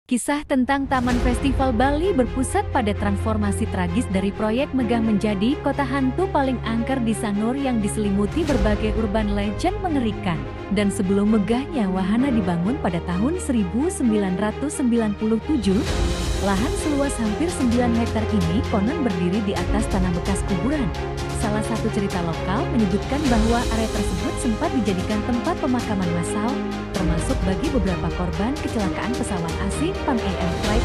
Kisah tentang Taman Festival Bali berpusat pada transformasi tragis dari proyek megah menjadi kota hantu paling angker di Sanur yang diselimuti berbagai urban legend mengerikan. Dan sebelum megahnya wahana dibangun pada tahun 1997, lahan seluas hampir 9 hektar ini konon berdiri di atas tanah bekas kuburan. Salah satu cerita lokal menyebutkan bahwa area tersebut sempat dijadikan tempat pemakaman massal, termasuk bagi beberapa korban kecelakaan pesawat asing Pan Am Flight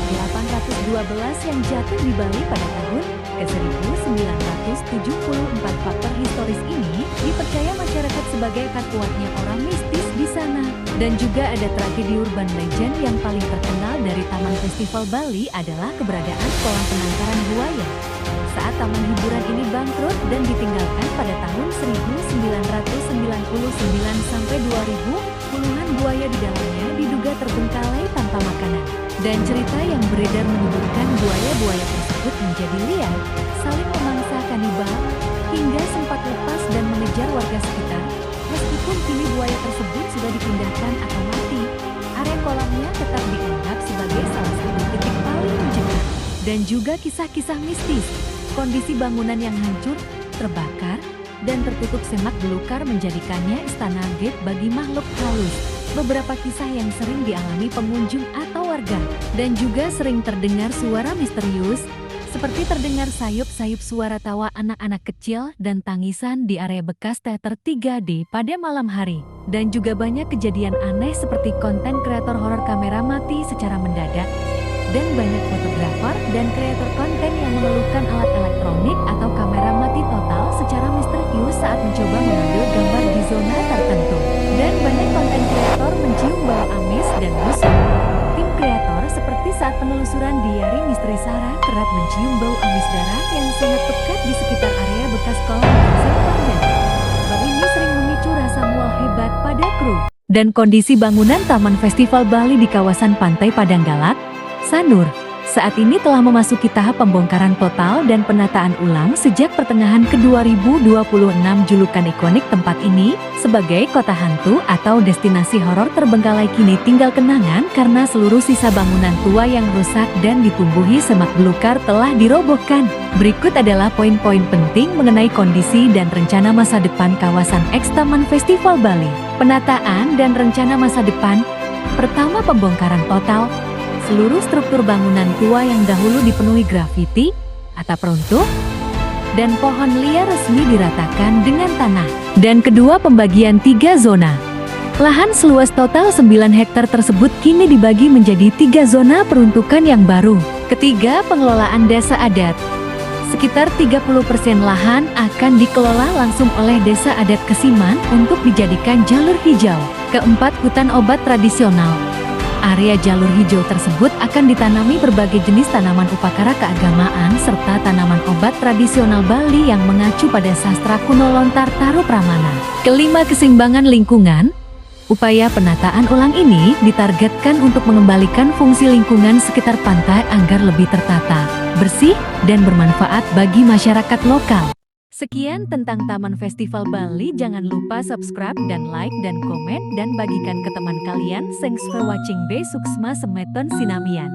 812 yang jatuh di Bali pada tahun ke-1974. Faktor historis ini dipercaya masyarakat sebagai akar kuatnya orang mistis di sana. Dan juga ada tragedi urban legend yang paling terkenal dari Taman Festival Bali adalah keberadaan kolam penangkaran buaya. Saat taman hiburan ini bangkrut dan ditinggalkan pada tahun 1999 sampai 2000, puluhan buaya di dalamnya diduga terbengkalai tanpa makanan. Dan cerita yang beredar menyebutkan buaya-buaya tersebut menjadi liar, saling memangsa kanibal, hingga sempat lepas dan mengejar warga sekitar. Meskipun kini buaya tersebut sudah dipindahkan atau mati, area kolamnya tetap dianggap sebagai salah satu titik paling mencekam. Dan juga kisah-kisah mistis. Kondisi bangunan yang hancur, terbakar, dan tertutup semak belukar menjadikannya istana gaib bagi makhluk halus. Beberapa kisah yang sering dialami pengunjung atau warga, dan juga sering terdengar suara misterius, seperti terdengar sayup-sayup suara tawa anak-anak kecil dan tangisan di area bekas teater 3D pada malam hari. Dan juga banyak kejadian aneh seperti konten kreator horor kamera mati secara mendadak, dan banyak fotografer dan kreator konten yang mengeluhkan alat elektronik atau kamera mati total secara misterius saat mencoba mengambil gambar di zona tertentu. Dan banyak konten kreator mencium bau amis dan busuk. Tim kreator seperti saat penelusuran diari misteri Sarah kerap mencium bau amis darah yang sangat pekat di sekitar area bekas kolam pasir pandan. Bau ini sering memicu rasa mual hebat pada kru. Dan kondisi bangunan Taman Festival Bali di kawasan Pantai Padanggalak, Sanur, saat ini telah memasuki tahap pembongkaran total dan penataan ulang sejak pertengahan ke-2026. Julukan ikonik tempat ini sebagai kota hantu atau destinasi horor terbengkalai kini tinggal kenangan karena seluruh sisa bangunan tua yang rusak dan ditumbuhi semak belukar telah dirobohkan. Berikut adalah poin-poin penting mengenai kondisi dan rencana masa depan kawasan eks Taman Festival Bali. Penataan dan rencana masa depan. Pertama, pembongkaran total. Seluruh struktur bangunan tua yang dahulu dipenuhi grafiti, atap runtuh, dan pohon liar resmi diratakan dengan tanah. Dan kedua, pembagian 3 zona. Lahan seluas total 9 hektar tersebut kini dibagi menjadi 3 zona peruntukan yang baru. Ketiga, pengelolaan desa adat. Sekitar 30% lahan akan dikelola langsung oleh desa adat Kesiman untuk dijadikan jalur hijau. Keempat, hutan obat tradisional. Area jalur hijau tersebut akan ditanami berbagai jenis tanaman upakara keagamaan serta tanaman obat tradisional Bali yang mengacu pada sastra kuno lontar taruh pramana. Kelima, keseimbangan lingkungan. Upaya penataan ulang ini ditargetkan untuk mengembalikan fungsi lingkungan sekitar pantai agar lebih tertata, bersih, dan bermanfaat bagi masyarakat lokal. Sekian tentang Taman Festival Bali. Jangan lupa subscribe dan like dan komen dan bagikan ke teman kalian. Thanks for watching. Be Suksma Semeton Sinamian.